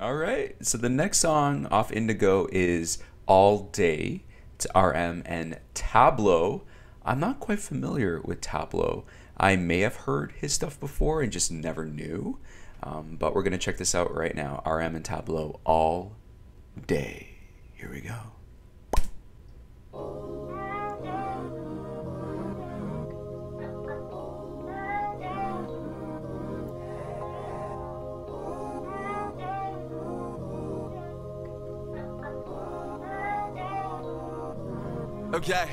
All right. So the next song off Indigo is All Day. It's RM and Tablo. I'm not quite familiar with Tablo. I may have heard his stuff before and just never knew. But we're going to check this out right now. RM and Tablo, All Day. Here we go. Okay.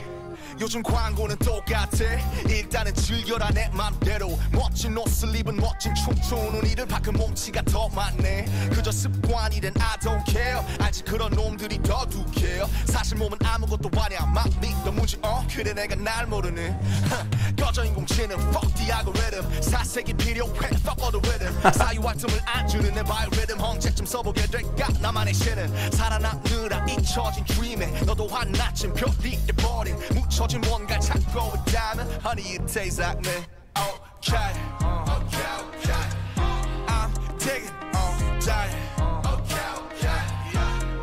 요즘 광고는 똑같아. 일단은 즐겨라 내 맘대로. 멋진 옷을 입은 멋진 춤추는 이들 밖은 몸치가 더 많네. 그저 습관이든 I don't care. 알지 그런 놈들이 더 두께요. 사실 몸은 아무것도 아니야. 막 믿어무지 그래 내가 날 모르는. 꺼져 인공지능 fuck the algorithm. 사색이 필요해 fuck all the rhythm. 사유할 틈을 안 주는 내 바이오리듬. 언제쯤 써보게 될까 나만의 신은. 살아남느라 잊혀진 dream에 너도 한낱쯤 별이 돼버린 묻혀 뭔가 찾고 있다면 Honey it tastes like me Okay Okay Okay I'm digging all day Okay Okay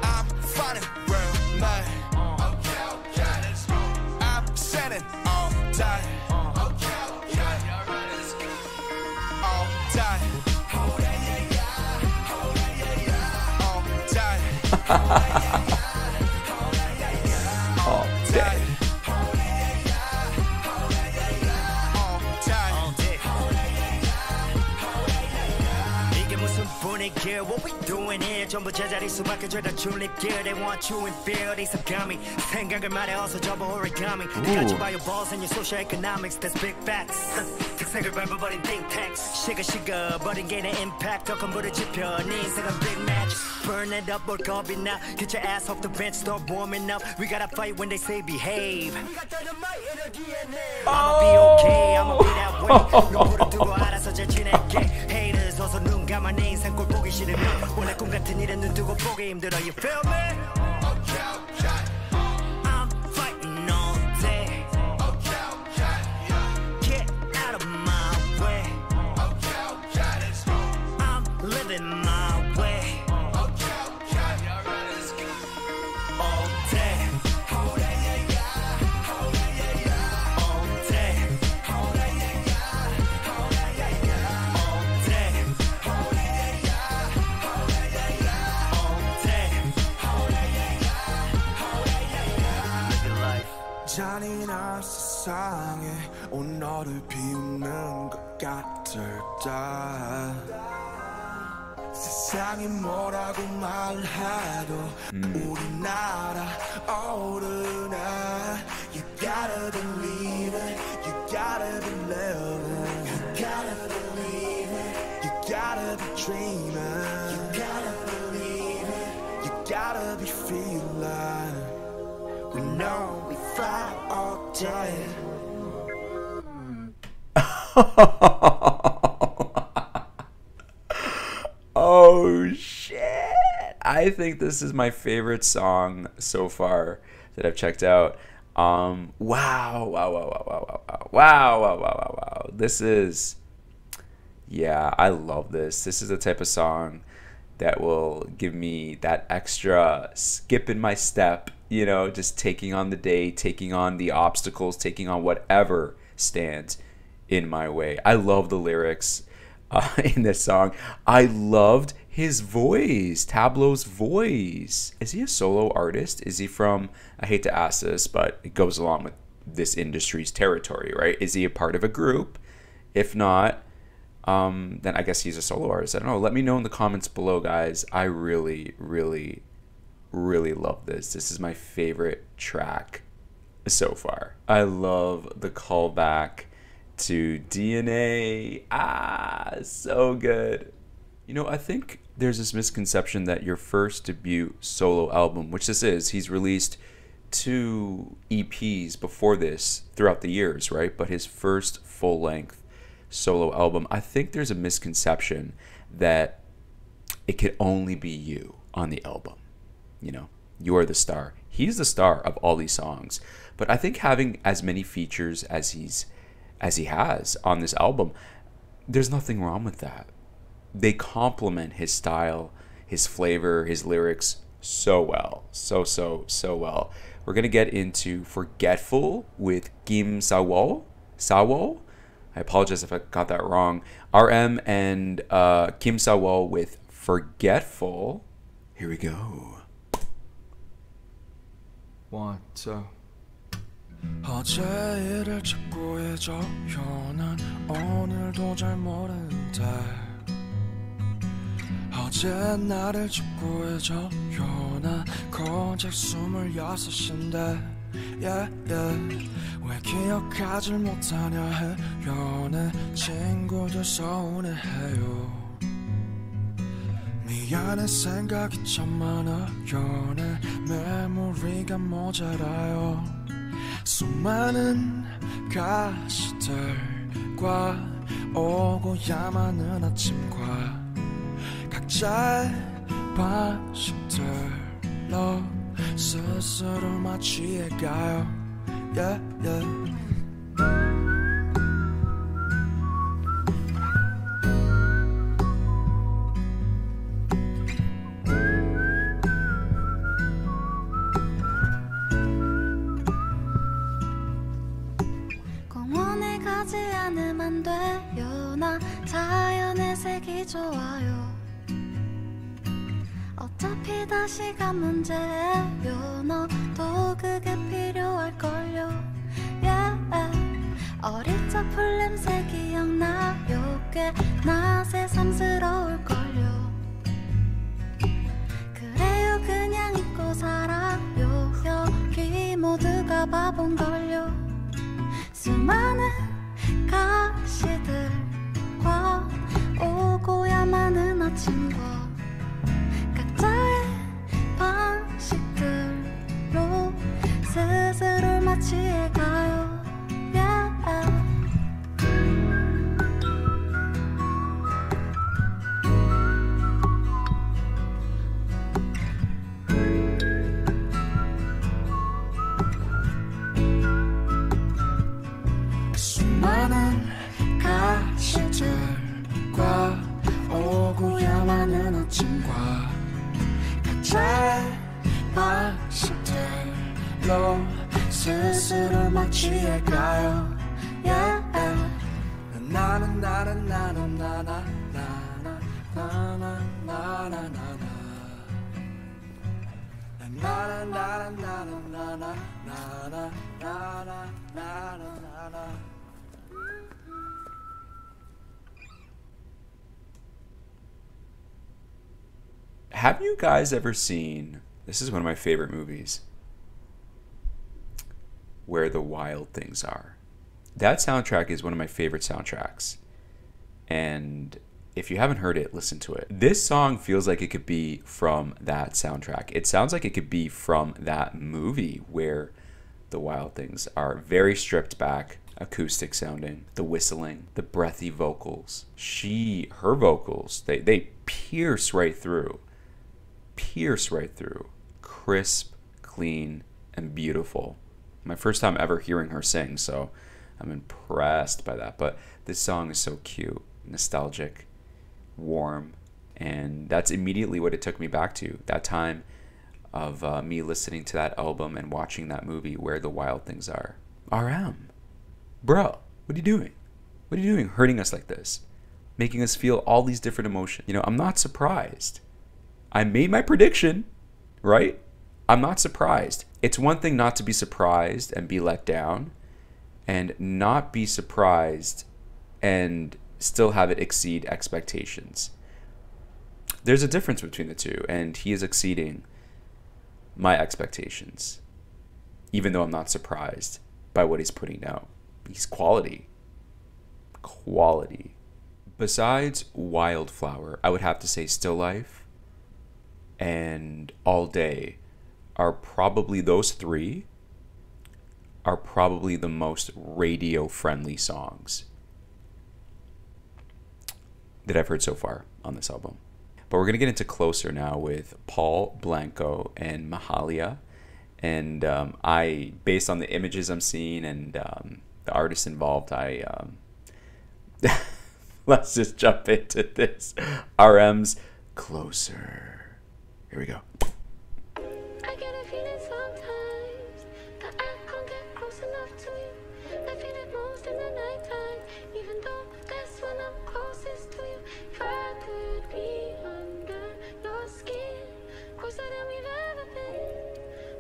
I'm finding real me Okay Okay let's go I'm sending all day Okay Okay let's go all day Oh yeah yeah yeah Oh yeah yeah yeah all day Oh yeah yeah All day. What we doing here 전부 제자리 수밖에 죄다 줄립길 They want you in fear they 습감이 생각을 말해 어서 접어 origami They got you by your balls and your social economics That's big facts 특색을 밟아버린 think tanks 식어버린 게 내 impact 더 건물을 지펴 네 인생은 big match Burn it up 뭘 겁이 나 Get your ass off the bench start warming up We gotta fight when they say behave I'ma be okay I'ma be that way 눈물을 두고 알아서 잘 지낼게 Haters 어서 눈 감아 내 인생 꼴 보기 싫으면 원래 꿈 같은 일에 눈 뜨고 보기 힘들어 You feel me? Okay, okay. I'm fighting all day Okay, okay. Get out of my way Okay, okay. Let's go. I'm living my way Okay, okay. Let's go. All day Oh yeah yeah yeah Oh yeah yeah yeah All day Oh yeah yeah yeah Oh yeah yeah yeah All day Oh yeah yeah yeah Oh yeah yeah yeah All day Oh yeah yeah yeah Oh yeah yeah yeah Living life 잔인한 세상에 온 너를 비우는 것 같을 때 세상이 뭐라고 말해도 우리나라 오르네 You gotta believe it You gotta believe it You gotta believe it You gotta be dreaming You gotta believe it You gotta be feeling We know we fly all day Oh shit. I think this is my favorite song so far that I've checked out. Wow, wow, wow, wow, wow, wow, wow, wow, wow, wow, wow. This is, yeah, I love this. This is the type of song that will give me that extra skip in my step, you know, just taking on the day, taking on the obstacles, taking on whatever stands in my way. I love the lyrics in this song. I loved his voice, Tablo's voice. Is he a solo artist? Is he from, I hate to ask this, but it goes along with this industry's territory, right? Is he a part of a group? If not, then I guess he's a solo artist. I don't know. Let me know in the comments below, guys. I really, really, really love this. This is my favorite track so far. I love the callback to DNA. So good. You know, I think there's this misconception that your first debut solo album, which this is, he's released 2 EPs before this throughout the years, right? But his first full-length solo album, I think there's a misconception that it could only be you on the album. You know, you're the star. He's the star of all these songs. But I think having as many features as he has on this album, there's nothing wrong with that. They complement his style, his flavor, his lyrics so well. So well. We're going to get into Forgetful with Kim Sawol. Sawol? I apologize if I got that wrong. RM and Kim Sawol with Forgetful. Here we go. 1, 2. 어제 일을 찾고 잊어요. 난 오늘도 잘 모르는데 어제 나를 찾고 잊어요. 나 고작 26인데 yeah, yeah. 왜 기억하질 못하냐 해요. 내 친구들 서운해해요. 미안해 생각이 참 많아요. 내 메모리가 모자라요. 수많은 가시들과 오고야만 아침과 각자의 방식들로 스스로 마취해가요. yeah, yeah. 공원에 가지 않으면 안 돼요. 나 자연의 색이 좋아요. 어차피 다시 간 문제예요. 너도 그게 필요할걸요. yeah. 어릴 적 풀냄새 기억나요. 꽤나 새삼스러울걸요. 그래요 그냥 잊고 살아요. 여기 모두가 바본걸요. 수많은 가시들과 오고야만 아침과 각자의 방식들로 스스로 마취해가요. yeah. 수많은 가시들과 오고야만 아침과 각자의 방식들로 스스로 마취해가요. yeah. 나는 나는 나는 나나 나나 나나 나나 나나 나나 나나 나나 나나 나나 나나 나나 나나. Have you guys ever seen, this is one of my favorite movies, Where the Wild Things Are? That soundtrack is one of my favorite soundtracks. And if you haven't heard it, listen to it. This song feels like it could be from that soundtrack. It sounds like it could be from that movie, Where the Wild Things Are. Very stripped back, acoustic sounding, the whistling, the breathy vocals. Her vocals, they pierce right through. Crisp, clean, and beautiful. My first time ever hearing her sing, so I'm impressed by that. But this song is so cute, nostalgic, warm, and that's immediately what it took me back to. That time of me listening to that album and watching that movie, Where the Wild Things Are. RM, bro, what are you doing? What are you doing hurting us like this? Making us feel all these different emotions. You know, I'm not surprised. I made my prediction, right? I'm not surprised. It's one thing not to be surprised and be let down, and not be surprised and still have it exceed expectations. There's a difference between the two, and he is exceeding my expectations, even though I'm not surprised by what he's putting out. He's quality. Besides Wildflower, I would have to say Still Life and All Day are probably, those three are probably the most radio friendly songs that I've heard so far on this album. But we're gonna get into Closer now with Paul, Blanco, and Mahalia. And I, based on the images I'm seeing and the artists involved, let's just jump into this. RM's Closer. Here we go. I get a feeling sometimes that I can't get close enough to you. I feel it most in the nighttime, even though that's when I'm closest to you. If I could be under your skin, closer than we've ever been,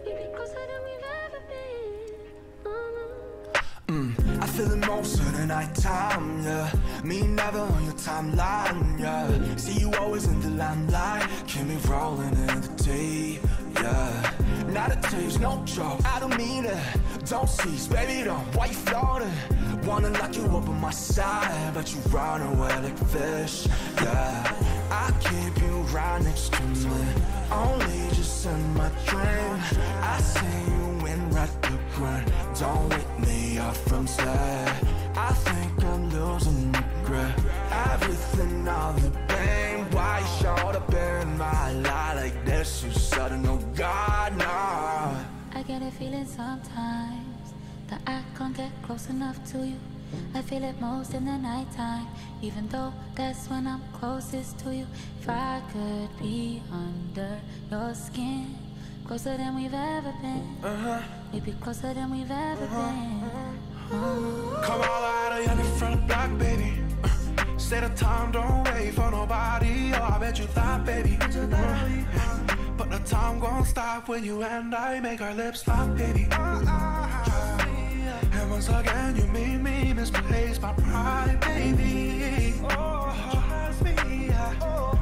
maybe closer than we've ever been. I feel it most of the night time, yeah. Me never on your timeline, yeah. See you always in the limelight, keep me rolling in the deep, yeah. Not a tease, no joke, I don't mean it. Don't cease, baby, don't, why you floating? Wanna lock you up on my side, but you run away like fish, yeah. I keep you right next to me, only just in my dream. I see you in red the green, don't wake me up from sleep. I think I'm losing my grip, everything, all the pain. Why you showed up in my life like this, you sudden, oh God, no. I get a feeling sometimes that I can't get close enough to you. I feel it most in the nighttime, even though that's when I'm closest to you. If I could be under your skin, closer than we've ever been, maybe closer than we've ever been. Come all out of your front block, baby. Say the time, don't wait for nobody. Oh, I bet you thought, baby. But the time won't stop when you and I make our lips lock, baby. And once again, you made me misplace my pride, baby. Trust me,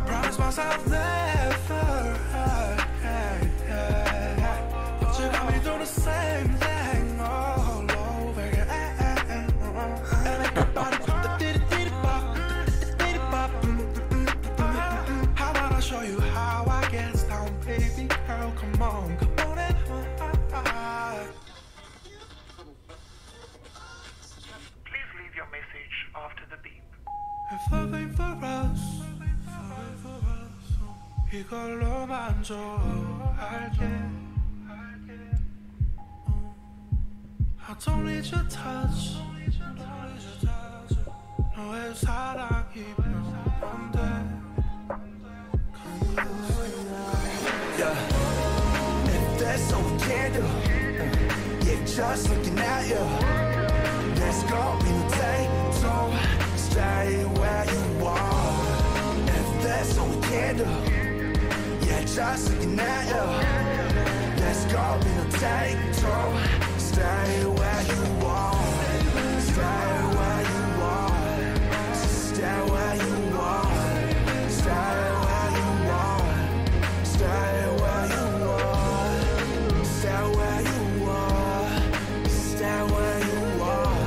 promise myself never. But you got me doing the same thing all over again. And make your body pop the diddy-diddy-bop, diddy-diddy-bop. How about I show you how I get down, baby girl? Come on, come on and Please leave your message after the beep. If love ain't for us, 이걸로만 좋아할게. I don't need your touch, 너의 사랑이 필요한데. Yeah, if that's all we can do, yeah, just looking at you. Let's go, be no take, so stay where you are. If that's all we can do, yeah, just looking at you. Let's go, be no take, so stay where you are. Stay where you are. Stay where you are. Stay where you are. Stay where you are. Stay where you are. Stay where you are.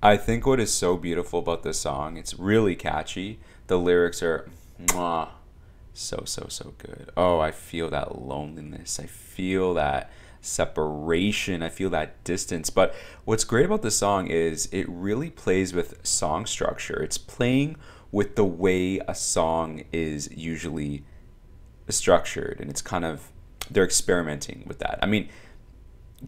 I think what is so beautiful about this song, it's really catchy. The lyrics are mwah, so good. Oh, I feel that loneliness. I feel that separation. I feel that distance. But what's great about this song is it really plays with song structure. It's playing with the way a song is usually structured. And it's kind of, they're experimenting with that. I mean,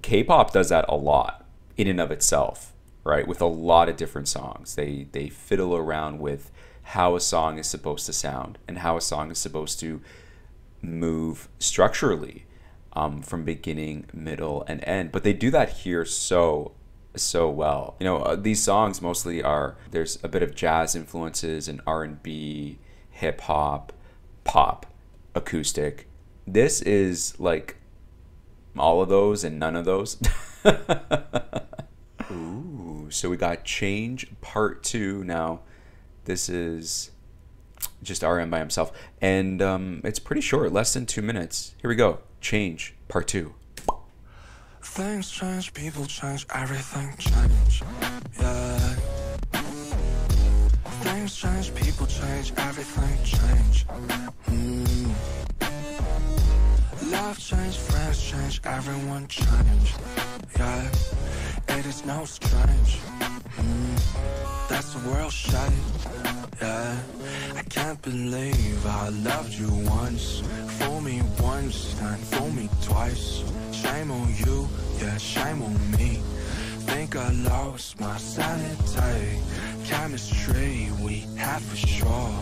K-pop does that a lot in and of itself, right? With a lot of different songs. They fiddle around with how a song is supposed to sound and how a song is supposed to move structurally from beginning, middle, and end. But they do that here so well. You know, these songs mostly are, there's a bit of jazz influences and R&B, hip hop, pop, acoustic. This is like all of those and none of those. Ooh, so we got Change Part 2 now. This is just RM by himself. And it's pretty short, less than 2 minutes. Here we go. Change Part 2. Things change, people change, everything change. Yeah. Things change, people change, everything change. Love change, friends change, everyone change. Yeah. It is no strange. That's the world shade. Yeah. I can't believe I loved you once. Fool me once, then fool me twice. Shame on you, yeah, shame on me. Think I lost my sanity. Chemistry we had for sure.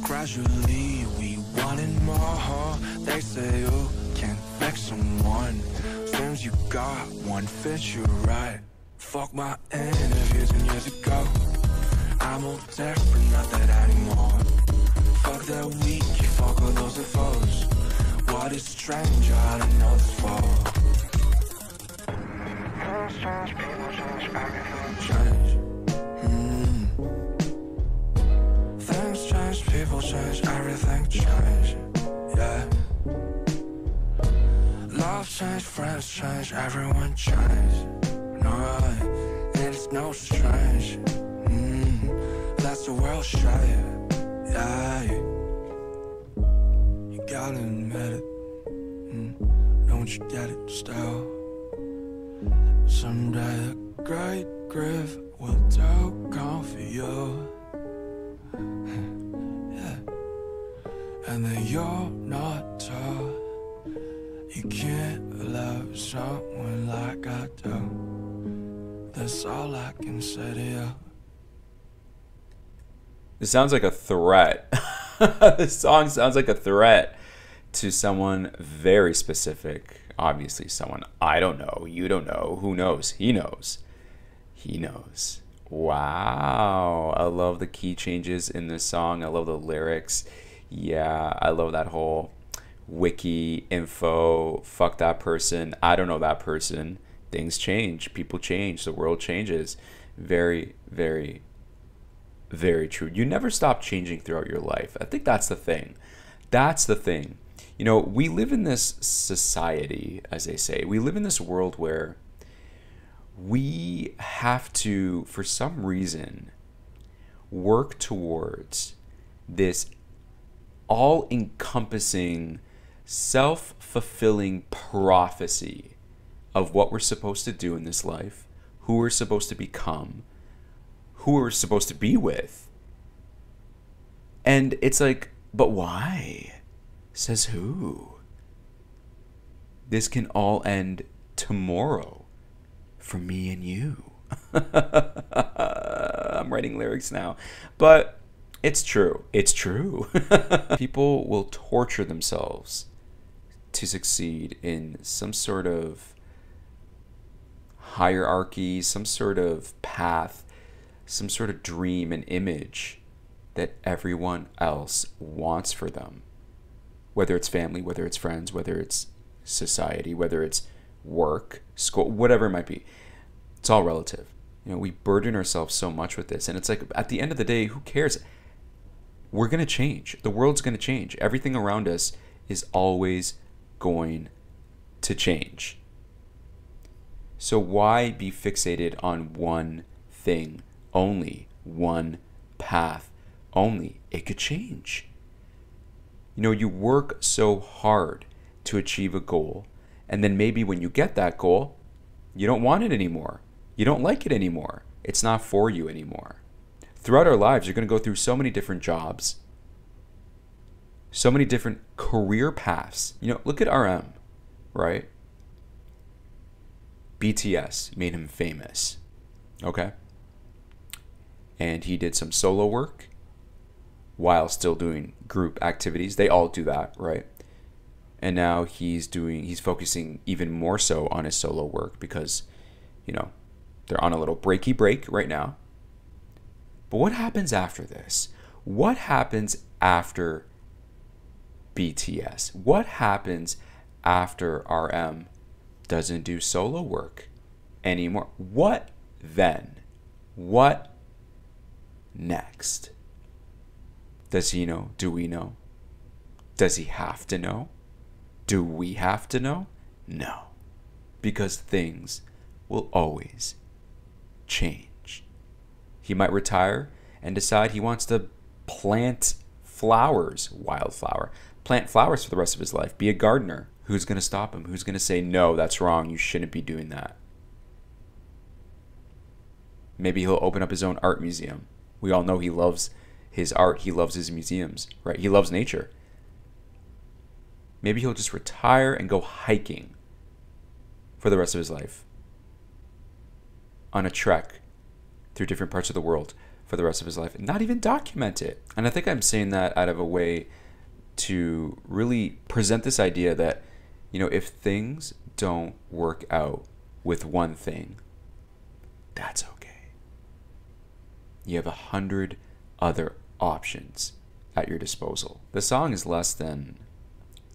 Gradually we wanted more. They say you can't fix someone. Seems you got one fit you right. Fuck my interviews and years ago. I'm all different, not that anymore. Fuck that weak, you fuck all those foes. What is stranger, I don't know this for. Change. Things change, people change, everything change. Yeah. Love change, friends change, everyone change. No, it's no strange. That's the world shade. Yeah. You gotta admit it. Don't you get it still? Someday a great grief will do come for you. Yeah. And then you're not tall. You can't love someone like I do. That's all I can say to you. This sounds like a threat. This song sounds like a threat to someone very specific. Obviously someone I don't know, you don't know, who knows? He knows. He knows. Wow. I love the key changes in this song. I love the lyrics. Yeah, I love that whole wiki info, fuck that person, I don't know that person. Things change, people change, the world changes. Very, very, very true. You never stop changing throughout your life. I think that's the thing. That's the thing. You know, we live in this society, as they say, we live in this world where we have to, for some reason, work towards this all-encompassing, self-fulfilling prophecy of what we're supposed to do in this life, who we're supposed to become, who we're supposed to be with. And it's like, but why? Says who? This can all end tomorrow for me and you. I'm writing lyrics now. But it's true. It's true. People will torture themselves to succeed in some sort of hierarchy, some sort of path, some sort of dream and image that everyone else wants for them. Whether it's family, whether it's friends, whether it's society, whether it's work, school, whatever it might be. It's all relative. You know, we burden ourselves so much with this. And it's like, at the end of the day, who cares? We're going to change. The world's going to change. Everything around us is always going to change. So why be fixated on one thing only, one path only? It could change. You know, you work so hard to achieve a goal, and then maybe when you get that goal, you don't want it anymore. You don't like it anymore. It's not for you anymore. Throughout our lives, you're going to go through so many different jobs, so many different career paths. You know, look at RM, right? BTS made him famous, okay? And he did some solo work while still doing group activities. They all do that, right? And now he's focusing even more so on his solo work because, you know, they're on a little breaky break right now. But what happens after this? What happens after BTS? What happens after RM doesn't do solo work anymore? What then? What next? Does he know? Do we know? Does he have to know? Do we have to know? No. Because things will always change. He might retire and decide he wants to plant flowers, plant flowers for the rest of his life, be a gardener. Who's going to stop him? Who's going to say, no, that's wrong, you shouldn't be doing that? Maybe he'll open up his own art museum. We all know he loves his art. He loves his museums, right? He loves nature. Maybe he'll just retire and go hiking for the rest of his life. on a trek through different parts of the world for the rest of his life and not even document it. And I think I'm saying that out of a way to really present this idea that, you know, if things don't work out with one thing, that's okay. You have 100 other options at your disposal. The song is less than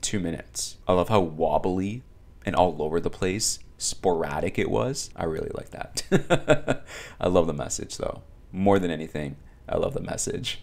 2 minutes. I love how wobbly and all over the place, sporadic it was. I really like that. I love the message though. More than anything, I love the message.